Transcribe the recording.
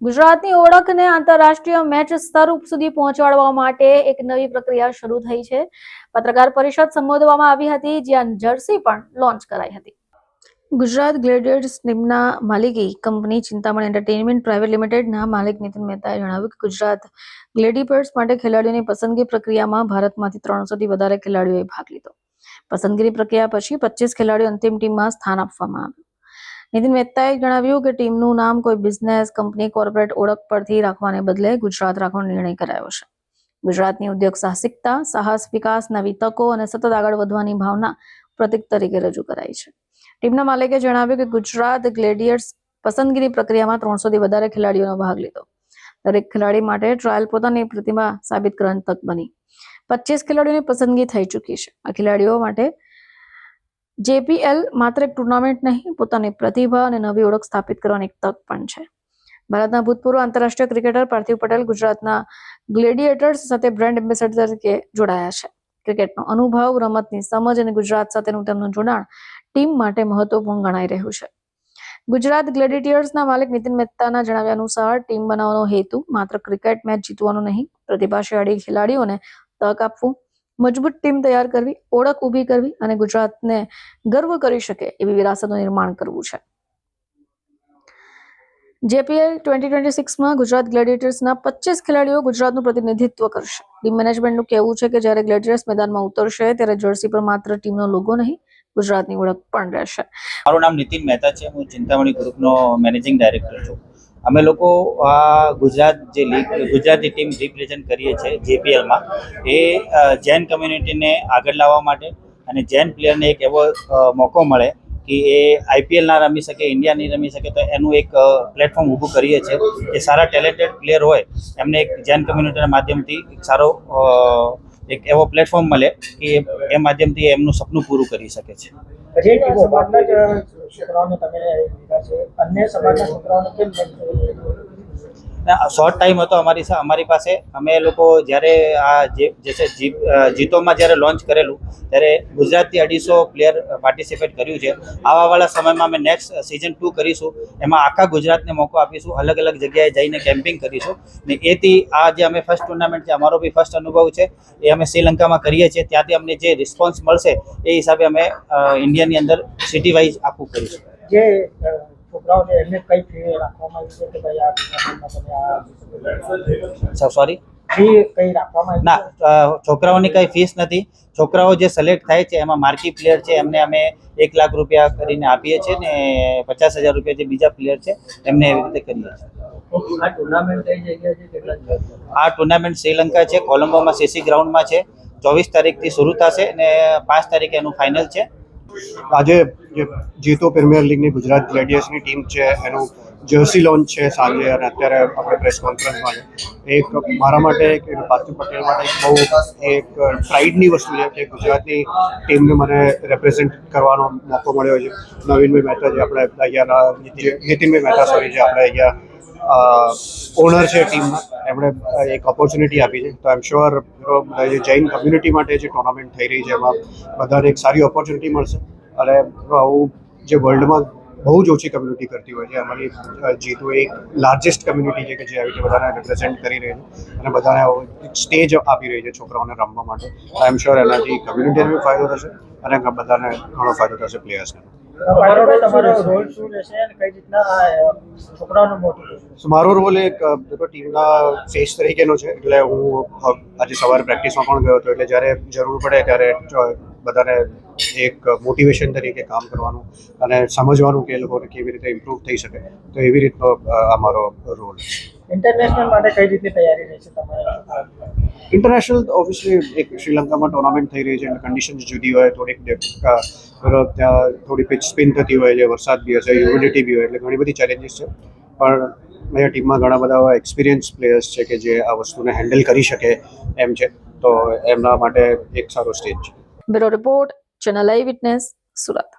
ગુજરાતની ઓળખને આંતરરાષ્ટ્રીય મેચ સ્તર સુધી પહોંચાડવા માટે એક નવી પ્રક્રિયા શરૂ થઈ છે. પત્રકાર પરિષદ સંબોધવામાં આવી હતી, જ્યાં જર્સી પણ લોન્ચ કરાઈ હતી. ગુજરાત ગ્લેડિયર્સ ટીમના માલિકી કંપની ચિંતામણી એન્ટરટેઇનમેન્ટ પ્રાઇવેટ લિમિટેડના માલિક નીતિન મહેતાએ જણાવ્યું કે ગુજરાત ગ્લેડિયર્સ માટે ખેલાડીઓની પસંદગી પ્રક્રિયામાં ભારતમાંથી 300થી વધારે ખેલાડીઓએ ભાગ લીધો. પસંદગીની પ્રક્રિયા પછી 25 ખેલાડીઓ અંતિમ ટીમમાં સ્થાન આપવામાં આવ્યું. નીતિન મહેતાએ જણાવ્યું કે ટીમનું નામ કોઈ બિઝનેસ કંપની કોર્પોરેટ ઓળખ પરથી રાખવાને બદલે ગુજરાત રાખવાનો નિર્ણય કરાયો છે. ગુજરાતની ઉદ્યોગ સાહસિકતા, સાહસ, વિકાસ, નવી તકો અને સતત આગળ વધવાની ભાવના પ્રતીક તરીકે રજૂ કરાઈ છે. ટીમના માલિકે જણાવ્યું કે ગુજરાત ગ્લેડિયર્સ પસંદગીની પ્રક્રિયામાં 300થી વધારે ખેલાડીઓનો ભાગ લીધો. દરેક ખેલાડી માટે ટ્રાયલ પોતાની પ્રતિભા સાબિત કરવાની તક બની. 25 ખેલાડીઓની પસંદગી થઈ ચૂકી છે. આ ખેલાડીઓ માટે JPL માત્ર એક ટુર્નામેન્ટ નહીં, પોતાની પ્રતિભા અને નવી ઓળખ સ્થાપિત કરવાની એક તક પણ છે. ભારતના ભૂતપૂર્વ આંતરરાષ્ટ્રીય ક્રિકેટર પાર્થિવ પટેલ ગુજરાતના ગ્લેડિએટર્સ સાથે બ્રાન્ડ એમ્બેસેડર તરીકે જોડાયા છે. ક્રિકેટનો અનુભવ, રમતની સમજ અને ગુજરાત સાથેનું તેમનું જોડાણ ટીમ માટે મહત્વપૂર્ણ ગણાઈ રહ્યું છે. ગુજરાત ગ્લેડિએટર્સના માલિક નીતિન મહેતાના જણાવ્યા અનુસાર ટીમ બનાવવાનો હેતુ માત્ર ક્રિકેટ મેચ જીતવાનો નહીં, પ્રતિભાશાળી ખેલાડીઓને તક આપવું, મજબૂત ટીમ તૈયાર કરવી, ઓળખ ઊભી કરવી અને ગુજરાતને ગર્વ કરી શકે એવી વિરાસતનું નિર્માણ કરવું છે. JPL 2026માં ગુજરાત ગ્લેડિએટર્સના 25 ખેલાડીઓ ગુજરાતનું પ્રતિનિધિત્વ કરશે. ટીમ મેનેજમેન્ટનું કહેવું છે કે જ્યારે ગ્લેડિએટર્સ મેદાનમાં ઉતરશે ત્યારે જર્સી પર માત્ર ટીમનો લોગો નહીં, ગુજરાતની ઓળખ પણ રહેશે. મારું નામ નીતિન મહેતા છે. હું ચિંતામણી ગ્રુપનો મેનેજિંગ ડાયરેક્ટર છું. અમે લોકો આ ગુજરાતી ટીમ રિપ્રેઝેન્ટ કરીએ છીએ JPLમાં. એ જૈન કમ્યુનિટીને આગળ લાવવા માટે અને જૈન પ્લેયરને એક એવો મોકો મળે કે એ IPL ના રમી શકે, ઇન્ડિયા નહીં રમી શકે, તો એનું એક પ્લેટફોર્મ ઊભું કરીએ છીએ. એ સારા ટેલેન્ટેડ પ્લેયર હોય એમને એક જૈન કમ્યુનિટીના માધ્યમથી એક સારો એક એવો પ્લેટફોર્મ મળે કે એ માધ્યમથી એમનું સપનું પૂરું કરી શકે છે. જે સમાજના જ છોકરાઓને તમે લીધા છે, અન્ય સમાજના છોકરાઓને કેમ શોર્ટ ટાઈમ હતો અમારી પાસે. અમે લોકો જ્યારે આ જીતોમાં જ્યારે લોન્ચ કરેલું ત્યારે ગુજરાતથી 250 પ્લેયર પાર્ટિસિપેટ કર્યું છે. આવાવાળા સમયમાં અમે નેક્સ્ટ સિઝન 2 કરીશું. એમાં આખા ગુજરાતને મોકો આપીશું, અલગ અલગ જગ્યાએ જઈને કેમ્પિંગ કરીશું. ને એથી આ જે અમે ફર્સ્ટ ટુર્નામેન્ટ છે, અમારો બી ફર્સ્ટ અનુભવ છે, એ અમે શ્રીલંકામાં કરીએ છીએ. ત્યાંથી અમને જે રિસ્પોન્સ મળશે એ હિસાબે અમે ઇન્ડિયાની અંદર સિટી વાઇઝ આખું કરીશું. જે છોકરાઓ છે એમને કઈ ફી રાખવામાં આવી છે કે ભાઈ આ ટુર્નામેન્ટમાં તમે સોરી ફી કઈ રાખવામાં આવી? ના, છોકરાઓની કઈ ફીસ નથી. છોકરાઓ જે સિલેક્ટ થાય છે એમાં માર્કી પ્લેયર છે એમને અમે 1 લાખ રૂપિયા કરીને આપીએ છીએ ને 50,000 રૂપિયા જે બીજા પ્લેયર છે એમને એવી રીતે કરીએ છીએ. આ ટુર્નામેન્ટ કઈ જગ્યાએ છે, કેટલા દિવસ? આ ટુર્નામેન્ટ શ્રીલંકા છે, કોલંબોમાં CC ગ્રાઉન્ડમાં છે. 24 તારીખથી શરૂ થશે અને 5 તારીખે એનું ફાઇનલ છે. આજે જે જીતો પ્રીમિયર લીગની ગુજરાત ગ્લેડિયર્સની ટીમ છે એનું જર્સી લોન્ચ છે સાંજે, અને અત્યારે આપણે પ્રેસ કોન્ફરન્સમાં છે. એક મારા માટે કે પાર્થિવ પટેલ માટે બહુ એક પ્રાઇડની વસ્તુ છે કે ગુજરાતની ટીમને મને રેપ્રેઝેન્ટ કરવાનો મોકો મળ્યો છે. નવીનભાઈ મહેતા જે આપણે અહીંયાના નીતિનભાઈ મહેતા સોરી જે આપણે અહીંયા ઓનર છે ટીમમાં, એમણે એક ઓપોર્ચ્યુનિટી આપી છે. તો આઈ એમ શ્યોર જે જૈન કમ્યુનિટી માટે જે ટુર્નામેન્ટ થઈ રહી છે એમાં બધાને એક સારી ઓપોર્ચ્યુનિટી મળશે. અને આવું જે વર્લ્ડમાં બહુ જ ઓછી કમ્યુનિટી કરતી હોય છે, અમારી જીતો એક લાર્જેસ્ટ કમ્યુનિટી છે કે જે આવી રીતે બધાને રિપ્રેઝેન્ટ કરી રહી છે અને બધાને સ્ટેજ આપી રહી છે છોકરાઓને રમવા માટે. આઈ એમ શ્યોર એનાથી કમ્યુનિટીને બી ફાયદો થશે અને બધાને ઘણો ફાયદો થશે પ્લેયર્સને. તમારો રોલ શું રહેશે અને કઈ રીતના છોકરાઓને મોટિવેટ? મારો રોલ એક ટીમના ફેસ તરીકેનો છે. એટલે હું આજે સવારે પ્રેક્ટિસમાં પણ ગયો હતો. એટલે જ્યારે જરૂર પડે ત્યારે બધાને એક મોટિવેશન તરીકે કામ કરવાનું અને સમજવાનું કે એ લોકોને કેવી રીતે ઇમ્પ્રૂવ થઈ શકે, તો એવી રીતનો આ મારો રોલ છે. ઇન્ટરનેશનલ માટે કઈ રીતની તૈયારી રહેશે તમારે? ઇન્ટરનેશનલ ઓબ્વિયસલી એક શ્રીલંકામાં ટુર્નામેન્ટ થઈ રહી છે એટલે કન્ડિશન્સ જુદી હોય, ત્યાં થોડી પિચ સ્પિન થતી હોય છે, વરસાદ બી હશે, હ્યુમિડિટી બી હોય, એટલે ઘણી બધી ચેલેન્જીસ છે. પણ અહીંયા ટીમમાં ઘણા બધા એક્સપિરિયન્સ પ્લેયર્સ છે કે જે આ વસ્તુને હેન્ડલ કરી શકે એમ છે. તો એમના માટે એક સારો સ્ટેજ છે. બ્યુરો રિપોર્ટ, ચેનલ આઈ વિટનેસ, સુરત.